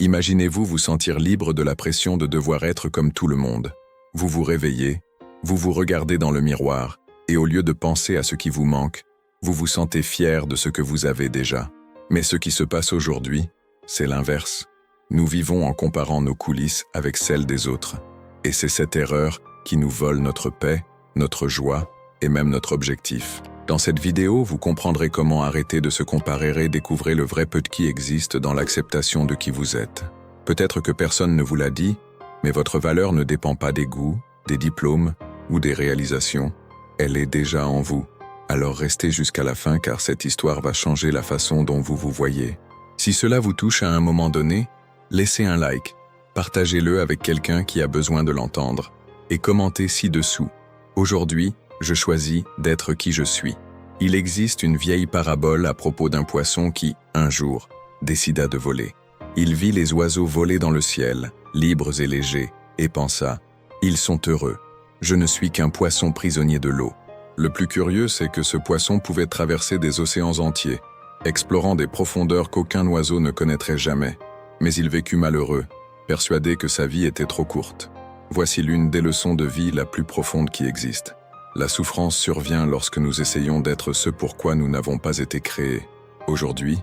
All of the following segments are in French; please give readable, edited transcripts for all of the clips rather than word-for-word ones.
Imaginez-vous vous sentir libre de la pression de devoir être comme tout le monde. Vous vous réveillez, vous vous regardez dans le miroir, et au lieu de penser à ce qui vous manque, vous vous sentez fier de ce que vous avez déjà. Mais ce qui se passe aujourd'hui, c'est l'inverse. Nous vivons en comparant nos coulisses avec celles des autres. Et c'est cette erreur qui nous vole notre paix, notre joie et même notre objectif. Dans cette vidéo, vous comprendrez comment arrêter de se comparer et découvrir le vrai peu de qui existe dans l'acceptation de qui vous êtes. Peut-être que personne ne vous l'a dit, mais votre valeur ne dépend pas des goûts, des diplômes ou des réalisations. Elle est déjà en vous. Alors restez jusqu'à la fin car cette histoire va changer la façon dont vous vous voyez. Si cela vous touche à un moment donné, laissez un like, partagez-le avec quelqu'un qui a besoin de l'entendre et commentez ci-dessous. Aujourd'hui, je choisis d'être qui je suis. Il existe une vieille parabole à propos d'un poisson qui, un jour, décida de voler. Il vit les oiseaux voler dans le ciel, libres et légers, et pensa « Ils sont heureux. Je ne suis qu'un poisson prisonnier de l'eau. » Le plus curieux, c'est que ce poisson pouvait traverser des océans entiers, explorant des profondeurs qu'aucun oiseau ne connaîtrait jamais. Mais il vécut malheureux, persuadé que sa vie était trop courte. Voici l'une des leçons de vie la plus profonde qui existe. La souffrance survient lorsque nous essayons d'être ce pourquoi nous n'avons pas été créés. Aujourd'hui,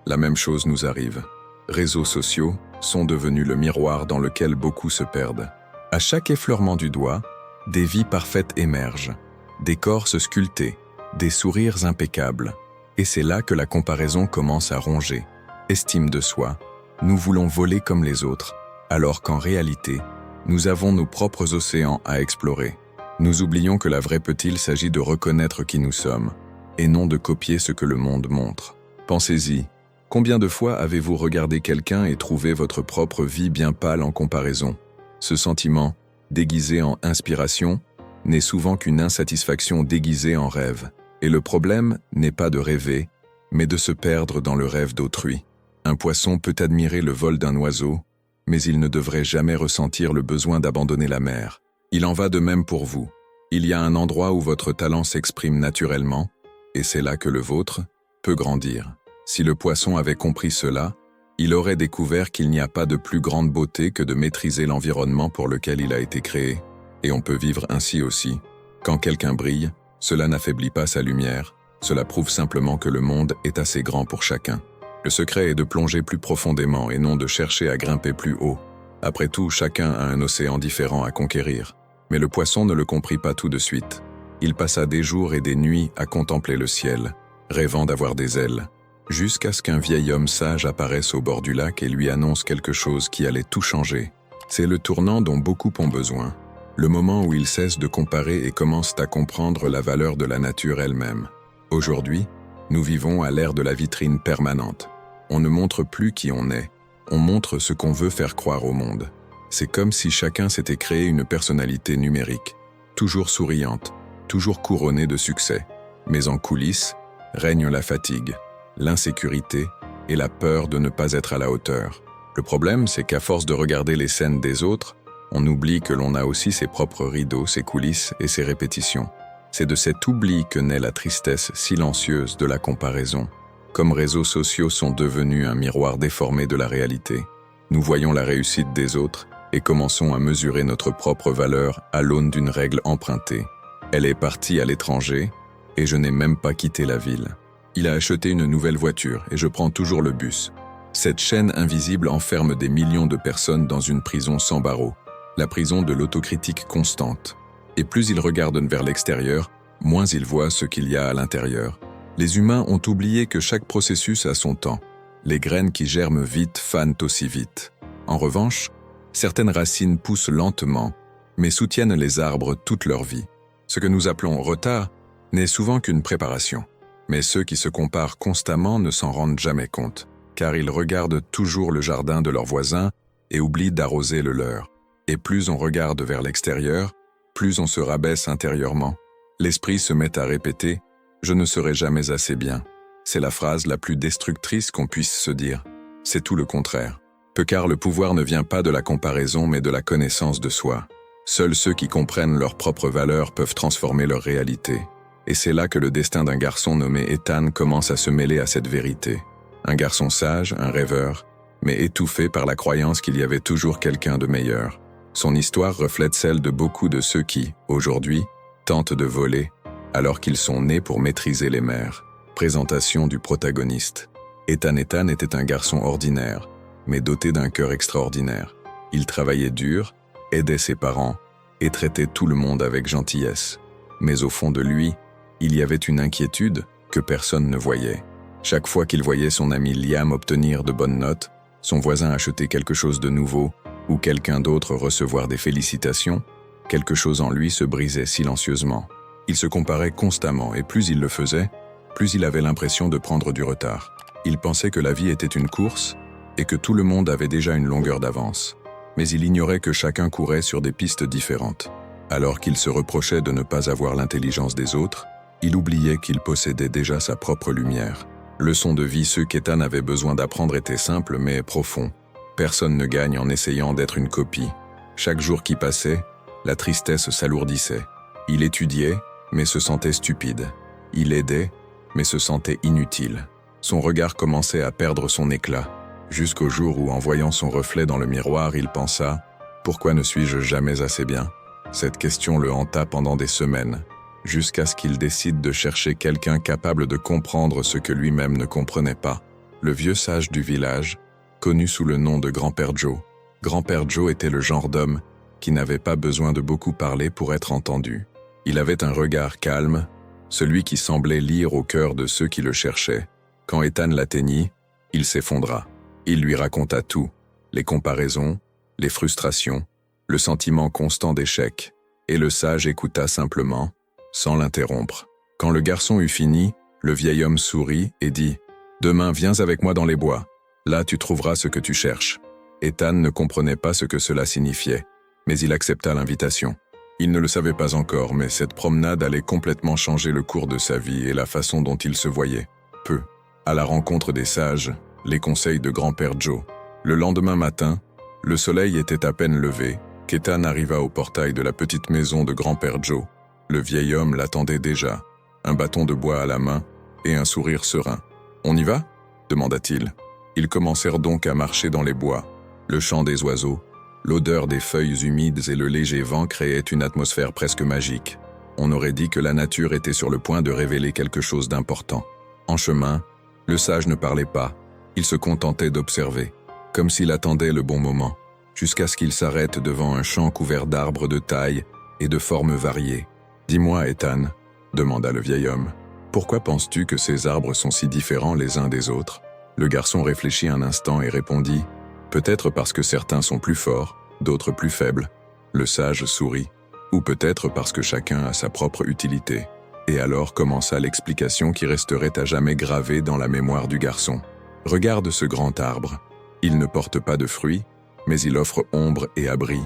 la même chose nous arrive. Réseaux sociaux sont devenus le miroir dans lequel beaucoup se perdent. À chaque effleurement du doigt, des vies parfaites émergent, des corps se sculptés, des sourires impeccables. Et c'est là que la comparaison commence à ronger. Estime de soi, nous voulons voler comme les autres, alors qu'en réalité, nous avons nos propres océans à explorer. Nous oublions que la vraie peut-il s'agit de reconnaître qui nous sommes, et non de copier ce que le monde montre. Pensez-y, combien de fois avez-vous regardé quelqu'un et trouvé votre propre vie bien pâle en comparaison? Ce sentiment, déguisé en inspiration, n'est souvent qu'une insatisfaction déguisée en rêve. Et le problème n'est pas de rêver, mais de se perdre dans le rêve d'autrui. Un poisson peut admirer le vol d'un oiseau, mais il ne devrait jamais ressentir le besoin d'abandonner la mer. Il en va de même pour vous. Il y a un endroit où votre talent s'exprime naturellement, et c'est là que le vôtre peut grandir. Si le poisson avait compris cela, il aurait découvert qu'il n'y a pas de plus grande beauté que de maîtriser l'environnement pour lequel il a été créé. Et on peut vivre ainsi aussi. Quand quelqu'un brille, cela n'affaiblit pas sa lumière, cela prouve simplement que le monde est assez grand pour chacun. Le secret est de plonger plus profondément et non de chercher à grimper plus haut. Après tout, chacun a un océan différent à conquérir. Mais le poisson ne le comprit pas tout de suite. Il passa des jours et des nuits à contempler le ciel, rêvant d'avoir des ailes, jusqu'à ce qu'un vieil homme sage apparaisse au bord du lac et lui annonce quelque chose qui allait tout changer. C'est le tournant dont beaucoup ont besoin. Le moment où ils cessent de comparer et commencent à comprendre la valeur de la nature elle-même. Aujourd'hui, nous vivons à l'ère de la vitrine permanente. On ne montre plus qui on est, on montre ce qu'on veut faire croire au monde. C'est comme si chacun s'était créé une personnalité numérique, toujours souriante, toujours couronnée de succès. Mais en coulisses, règne la fatigue, l'insécurité et la peur de ne pas être à la hauteur. Le problème, c'est qu'à force de regarder les scènes des autres, on oublie que l'on a aussi ses propres rideaux, ses coulisses et ses répétitions. C'est de cet oubli que naît la tristesse silencieuse de la comparaison. Comme réseaux sociaux sont devenus un miroir déformé de la réalité, nous voyons la réussite des autres et commençons à mesurer notre propre valeur à l'aune d'une règle empruntée. Elle est partie à l'étranger et je n'ai même pas quitté la ville. Il a acheté une nouvelle voiture et je prends toujours le bus. Cette chaîne invisible enferme des millions de personnes dans une prison sans barreaux, la prison de l'autocritique constante. Et plus ils regardent vers l'extérieur, moins ils voient ce qu'il y a à l'intérieur. Les humains ont oublié que chaque processus a son temps. Les graines qui germent vite fanent aussi vite. En revanche, certaines racines poussent lentement, mais soutiennent les arbres toute leur vie. Ce que nous appelons retard n'est souvent qu'une préparation. Mais ceux qui se comparent constamment ne s'en rendent jamais compte, car ils regardent toujours le jardin de leurs voisins et oublient d'arroser le leur. Et plus on regarde vers l'extérieur, plus on se rabaisse intérieurement. L'esprit se met à répéter « Je ne serai jamais assez bien ». C'est la phrase la plus destructrice qu'on puisse se dire. C'est tout le contraire. Car le pouvoir ne vient pas de la comparaison mais de la connaissance de soi. Seuls ceux qui comprennent leur propre valeur peuvent transformer leur réalité. Et c'est là que le destin d'un garçon nommé Ethan commence à se mêler à cette vérité. Un garçon sage, un rêveur, mais étouffé par la croyance qu'il y avait toujours quelqu'un de meilleur. Son histoire reflète celle de beaucoup de ceux qui, aujourd'hui, tentent de voler, alors qu'ils sont nés pour maîtriser les mers. Présentation du protagoniste. Ethan était un garçon ordinaire, mais doté d'un cœur extraordinaire. Il travaillait dur, aidait ses parents et traitait tout le monde avec gentillesse. Mais au fond de lui, il y avait une inquiétude que personne ne voyait. Chaque fois qu'il voyait son ami Liam obtenir de bonnes notes, son voisin acheter quelque chose de nouveau ou quelqu'un d'autre recevoir des félicitations, quelque chose en lui se brisait silencieusement. Il se comparait constamment et plus il le faisait, plus il avait l'impression de prendre du retard. Il pensait que la vie était une course et que tout le monde avait déjà une longueur d'avance. Mais il ignorait que chacun courait sur des pistes différentes. Alors qu'il se reprochait de ne pas avoir l'intelligence des autres, il oubliait qu'il possédait déjà sa propre lumière. Leçon de vie, ceux qu'Ethan avait besoin d'apprendre étaient simples mais profonds. Personne ne gagne en essayant d'être une copie. Chaque jour qui passait, la tristesse s'alourdissait. Il étudiait, mais se sentait stupide. Il aidait, mais se sentait inutile. Son regard commençait à perdre son éclat, jusqu'au jour où, en voyant son reflet dans le miroir, il pensa « Pourquoi ne suis-je jamais assez bien ?» Cette question le hanta pendant des semaines, jusqu'à ce qu'il décide de chercher quelqu'un capable de comprendre ce que lui-même ne comprenait pas. Le vieux sage du village, connu sous le nom de Grand-Père Joe. Grand-Père Joe était le genre d'homme qui n'avait pas besoin de beaucoup parler pour être entendu. Il avait un regard calme, celui qui semblait lire au cœur de ceux qui le cherchaient. Quand Ethan l'atteignit, il s'effondra. Il lui raconta tout, les comparaisons, les frustrations, le sentiment constant d'échec, et le sage écouta simplement, sans l'interrompre. Quand le garçon eut fini, le vieil homme sourit et dit « Demain, viens avec moi dans les bois. Là, tu trouveras ce que tu cherches. » Ethan ne comprenait pas ce que cela signifiait, mais il accepta l'invitation. Il ne le savait pas encore, mais cette promenade allait complètement changer le cours de sa vie et la façon dont il se voyait. Peu. À la rencontre des sages, les conseils de Grand-Père Joe. Le lendemain matin, le soleil était à peine levé, qu'Ethan arriva au portail de la petite maison de Grand-Père Joe. Le vieil homme l'attendait déjà, un bâton de bois à la main et un sourire serein. « On y va ?» demanda-t-il. Ils commencèrent donc à marcher dans les bois. Le chant des oiseaux, l'odeur des feuilles humides et le léger vent créaient une atmosphère presque magique. On aurait dit que la nature était sur le point de révéler quelque chose d'important. En chemin, le sage ne parlait pas, il se contentait d'observer, comme s'il attendait le bon moment, jusqu'à ce qu'il s'arrête devant un champ couvert d'arbres de taille et de formes variées. « Dis-moi, Ethan, » demanda le vieil homme, « pourquoi penses-tu que ces arbres sont si différents les uns des autres ?» Le garçon réfléchit un instant et répondit « Peut-être parce que certains sont plus forts, d'autres plus faibles. » Le sage sourit. « Ou peut-être parce que chacun a sa propre utilité. » Et alors commença l'explication qui resterait à jamais gravée dans la mémoire du garçon. « Regarde ce grand arbre. Il ne porte pas de fruits, mais il offre ombre et abri.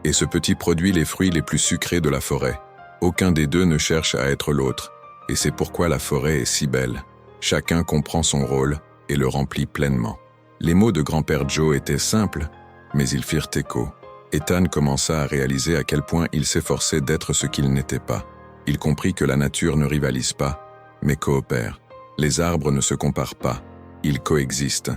Et ce petit produit les fruits les plus sucrés de la forêt. Aucun des deux ne cherche à être l'autre, et c'est pourquoi la forêt est si belle. Chacun comprend son rôle et le remplit pleinement. » Les mots de Grand-Père Joe étaient simples, mais ils firent écho. Ethan commença à réaliser à quel point il s'efforçait d'être ce qu'il n'était pas. Il comprit que la nature ne rivalise pas, mais coopère. Les arbres ne se comparent pas, ils coexistent.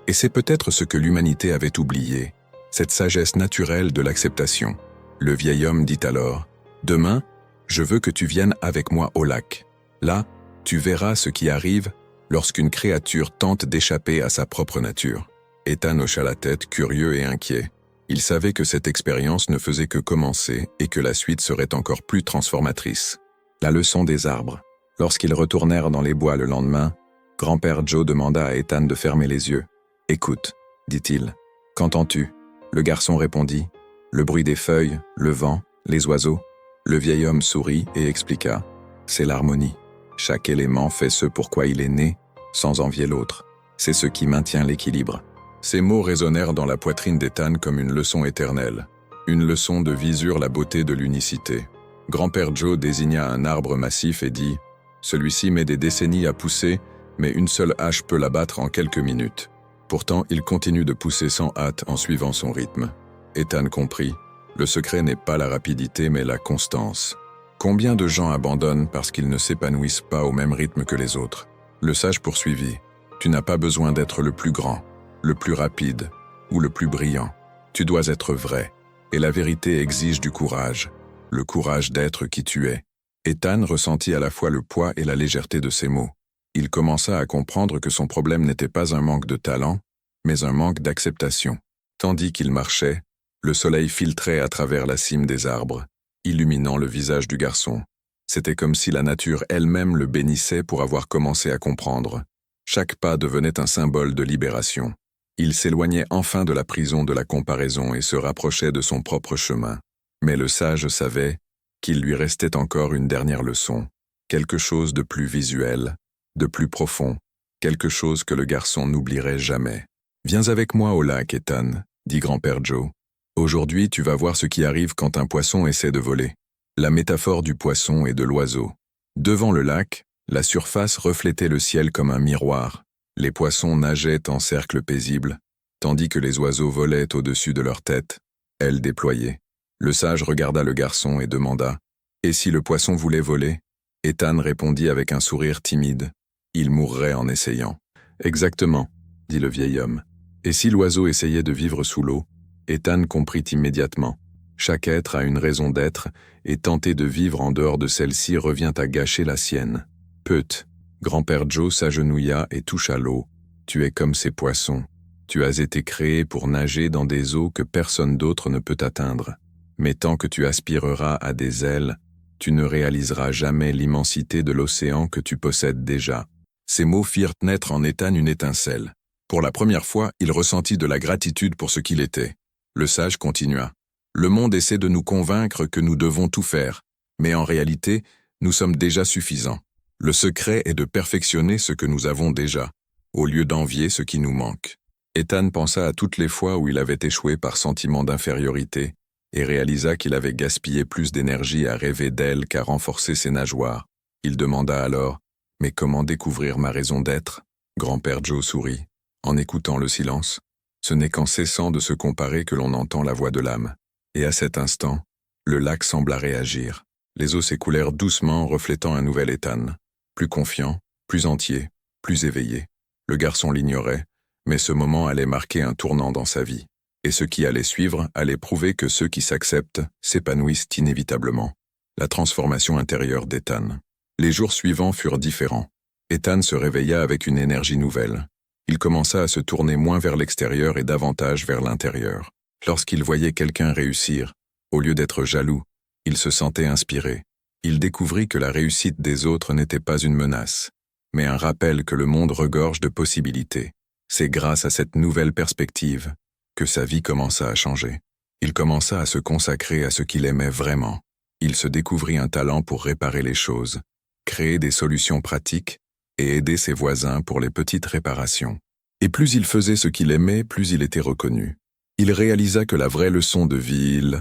Et c'est peut-être ce que l'humanité avait oublié, cette sagesse naturelle de l'acceptation. Le vieil homme dit alors « Demain, je veux que tu viennes avec moi au lac. Là, tu verras ce qui arrive lorsqu'une créature tente d'échapper à sa propre nature. » Ethan hocha la tête, curieux et inquiet. Il savait que cette expérience ne faisait que commencer et que la suite serait encore plus transformatrice. La leçon des arbres. Lorsqu'ils retournèrent dans les bois le lendemain, Grand-Père Joe demanda à Ethan de fermer les yeux. « Écoute, » dit-il. « Qu'entends-tu » Le garçon répondit. « Le bruit des feuilles, le vent, les oiseaux. » Le vieil homme sourit et expliqua. « C'est l'harmonie. Chaque élément fait ce pourquoi il est né, sans envier l'autre. C'est ce qui maintient l'équilibre. » Ces mots résonnèrent dans la poitrine d'Ethan comme une leçon éternelle. Une leçon de visure la beauté de l'unicité. Grand-Père Joe désigna un arbre massif et dit « Celui-ci met des décennies à pousser, mais une seule hache peut l'abattre en quelques minutes. » Pourtant, il continue de pousser sans hâte en suivant son rythme. Ethan comprit. Le secret n'est pas la rapidité, mais la constance. Combien de gens abandonnent parce qu'ils ne s'épanouissent pas au même rythme que les autres? Le sage poursuivit. Tu n'as pas besoin d'être le plus grand, le plus rapide ou le plus brillant. Tu dois être vrai, et la vérité exige du courage, le courage d'être qui tu es. Ethan ressentit à la fois le poids et la légèreté de ces mots. Il commença à comprendre que son problème n'était pas un manque de talent, mais un manque d'acceptation. Tandis qu'il marchait, le soleil filtrait à travers la cime des arbres, illuminant le visage du garçon. C'était comme si la nature elle-même le bénissait pour avoir commencé à comprendre. Chaque pas devenait un symbole de libération. Il s'éloignait enfin de la prison de la comparaison et se rapprochait de son propre chemin. Mais le sage savait qu'il lui restait encore une dernière leçon, quelque chose de plus visuel, de plus profond, quelque chose que le garçon n'oublierait jamais. « Viens avec moi au lac, Ethan, » dit grand-père Joe. « Aujourd'hui, tu vas voir ce qui arrive quand un poisson essaie de voler. » La métaphore du poisson et de l'oiseau. Devant le lac, la surface reflétait le ciel comme un miroir. Les poissons nageaient en cercle paisible, tandis que les oiseaux volaient au-dessus de leur tête, ailes déployées. Le sage regarda le garçon et demanda « Et si le poisson voulait voler ?» Ethan répondit avec un sourire timide. Il mourrait en essayant. « Exactement, » dit le vieil homme. Et si l'oiseau essayait de vivre sous l'eau, Ethan comprit immédiatement. Chaque être a une raison d'être, et tenter de vivre en dehors de celle-ci revient à gâcher la sienne. Peut. Grand-père Joe s'agenouilla et toucha l'eau. Tu es comme ces poissons. Tu as été créé pour nager dans des eaux que personne d'autre ne peut atteindre. Mais tant que tu aspireras à des ailes, tu ne réaliseras jamais l'immensité de l'océan que tu possèdes déjà. Ces mots firent naître en Ethan une étincelle. Pour la première fois, il ressentit de la gratitude pour ce qu'il était. Le sage continua. Le monde essaie de nous convaincre que nous devons tout faire, mais en réalité, nous sommes déjà suffisants. Le secret est de perfectionner ce que nous avons déjà, au lieu d'envier ce qui nous manque. Ethan pensa à toutes les fois où il avait échoué par sentiment d'infériorité et réalisa qu'il avait gaspillé plus d'énergie à rêver d'elle qu'à renforcer ses nageoires. Il demanda alors « Mais comment découvrir ma raison d'être ?» Grand-père Joe sourit, en écoutant le silence. Ce n'est qu'en cessant de se comparer que l'on entend la voix de l'âme. Et à cet instant, le lac sembla réagir. Les eaux s'écoulèrent doucement, reflétant un nouvel Ethan. Plus confiant, plus entier, plus éveillé. Le garçon l'ignorait, mais ce moment allait marquer un tournant dans sa vie. Et ce qui allait suivre allait prouver que ceux qui s'acceptent s'épanouissent inévitablement. La transformation intérieure d'Ethan. Les jours suivants furent différents. Ethan se réveilla avec une énergie nouvelle. Il commença à se tourner moins vers l'extérieur et davantage vers l'intérieur. Lorsqu'il voyait quelqu'un réussir, au lieu d'être jaloux, il se sentait inspiré. Il découvrit que la réussite des autres n'était pas une menace, mais un rappel que le monde regorge de possibilités. C'est grâce à cette nouvelle perspective que sa vie commença à changer. Il commença à se consacrer à ce qu'il aimait vraiment. Il se découvrit un talent pour réparer les choses, créer des solutions pratiques et aider ses voisins pour les petites réparations. Et plus il faisait ce qu'il aimait, plus il était reconnu. Il réalisa que la vraie leçon de vie,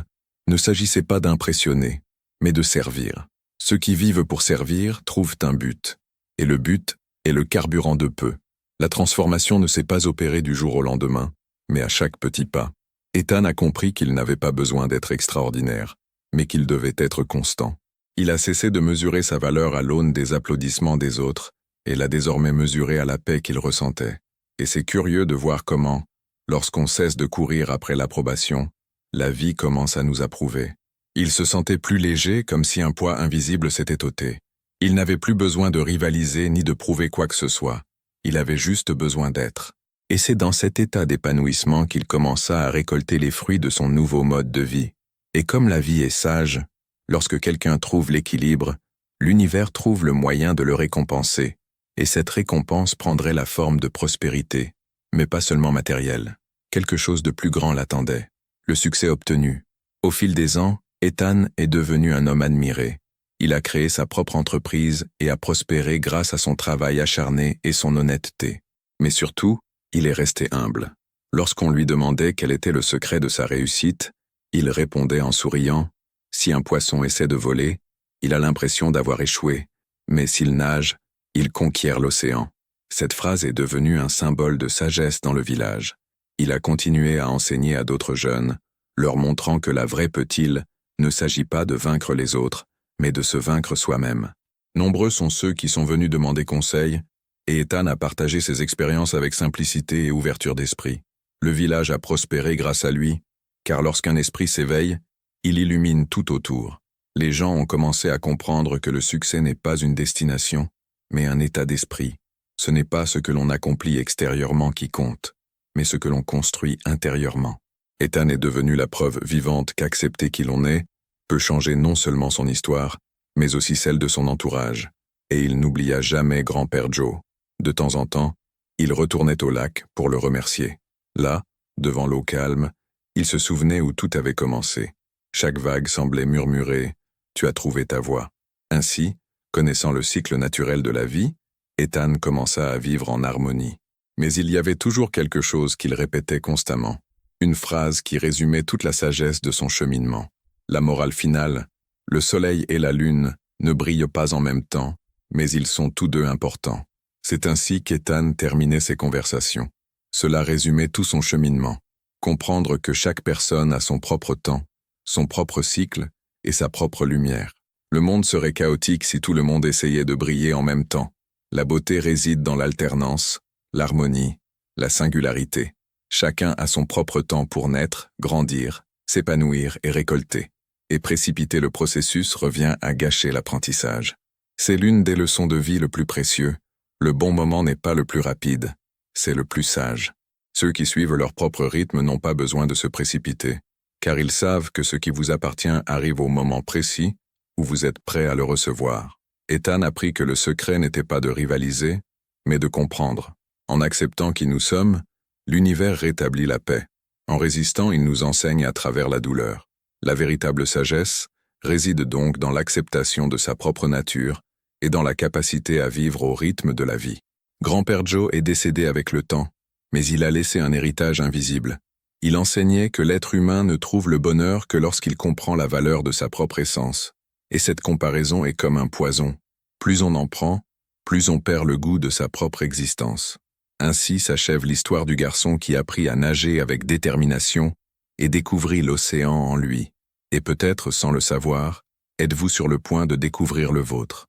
ne s'agissait pas d'impressionner, mais de servir. Ceux qui vivent pour servir trouvent un but, et le but est le carburant de peu. La transformation ne s'est pas opérée du jour au lendemain, mais à chaque petit pas. Ethan a compris qu'il n'avait pas besoin d'être extraordinaire, mais qu'il devait être constant. Il a cessé de mesurer sa valeur à l'aune des applaudissements des autres, et l'a désormais mesurée à la paix qu'il ressentait. Et c'est curieux de voir comment, lorsqu'on cesse de courir après l'approbation, la vie commence à nous approuver. Il se sentait plus léger, comme si un poids invisible s'était ôté. Il n'avait plus besoin de rivaliser ni de prouver quoi que ce soit. Il avait juste besoin d'être. Et c'est dans cet état d'épanouissement qu'il commença à récolter les fruits de son nouveau mode de vie. Et comme la vie est sage, lorsque quelqu'un trouve l'équilibre, l'univers trouve le moyen de le récompenser. Et cette récompense prendrait la forme de prospérité, mais pas seulement matérielle. Quelque chose de plus grand l'attendait. Le succès obtenu. Au fil des ans, Ethan est devenu un homme admiré. Il a créé sa propre entreprise et a prospéré grâce à son travail acharné et son honnêteté. Mais surtout, il est resté humble. Lorsqu'on lui demandait quel était le secret de sa réussite, il répondait en souriant « Si un poisson essaie de voler, il a l'impression d'avoir échoué, mais s'il nage, il conquiert l'océan. » Cette phrase est devenue un symbole de sagesse dans le village. Il a continué à enseigner à d'autres jeunes, leur montrant que la vraie peut-il ne s'agit pas de vaincre les autres, mais de se vaincre soi-même. Nombreux sont ceux qui sont venus demander conseil, Et Ethan a partagé ses expériences avec simplicité et ouverture d'esprit. Le village a prospéré grâce à lui, car lorsqu'un esprit s'éveille, il illumine tout autour. Les gens ont commencé à comprendre que le succès n'est pas une destination, mais un état d'esprit. Ce n'est pas ce que l'on accomplit extérieurement qui compte, mais ce que l'on construit intérieurement. Ethan est devenu la preuve vivante qu'accepter qui l'on est peut changer non seulement son histoire, mais aussi celle de son entourage. Et il n'oublia jamais grand-père Joe. De temps en temps, il retournait au lac pour le remercier. Là, devant l'eau calme, il se souvenait où tout avait commencé. Chaque vague semblait murmurer « Tu as trouvé ta voie ». Ainsi, connaissant le cycle naturel de la vie, Ethan commença à vivre en harmonie. Mais il y avait toujours quelque chose qu'il répétait constamment. Une phrase qui résumait toute la sagesse de son cheminement. La morale finale, le soleil et la lune ne brillent pas en même temps, mais ils sont tous deux importants. C'est ainsi qu'Ethan terminait ses conversations. Cela résumait tout son cheminement. Comprendre que chaque personne a son propre temps, son propre cycle et sa propre lumière. Le monde serait chaotique si tout le monde essayait de briller en même temps. La beauté réside dans l'alternance, l'harmonie, la singularité. Chacun a son propre temps pour naître, grandir, s'épanouir et récolter. Et précipiter le processus revient à gâcher l'apprentissage. C'est l'une des leçons de vie le plus précieux. Le bon moment n'est pas le plus rapide, c'est le plus sage. Ceux qui suivent leur propre rythme n'ont pas besoin de se précipiter, car ils savent que ce qui vous appartient arrive au moment précis où vous êtes prêt à le recevoir. Ethan apprit que le secret n'était pas de rivaliser, mais de comprendre. En acceptant qui nous sommes, l'univers rétablit la paix. En résistant, il nous enseigne à travers la douleur. La véritable sagesse réside donc dans l'acceptation de sa propre nature et dans la capacité à vivre au rythme de la vie. Grand-père Joe est décédé avec le temps, mais il a laissé un héritage invisible. Il enseignait que l'être humain ne trouve le bonheur que lorsqu'il comprend la valeur de sa propre essence. Et cette comparaison est comme un poison. Plus on en prend, plus on perd le goût de sa propre existence. Ainsi s'achève l'histoire du garçon qui apprit à nager avec détermination et découvrit l'océan en lui. Et peut-être, sans le savoir, êtes-vous sur le point de découvrir le vôtre.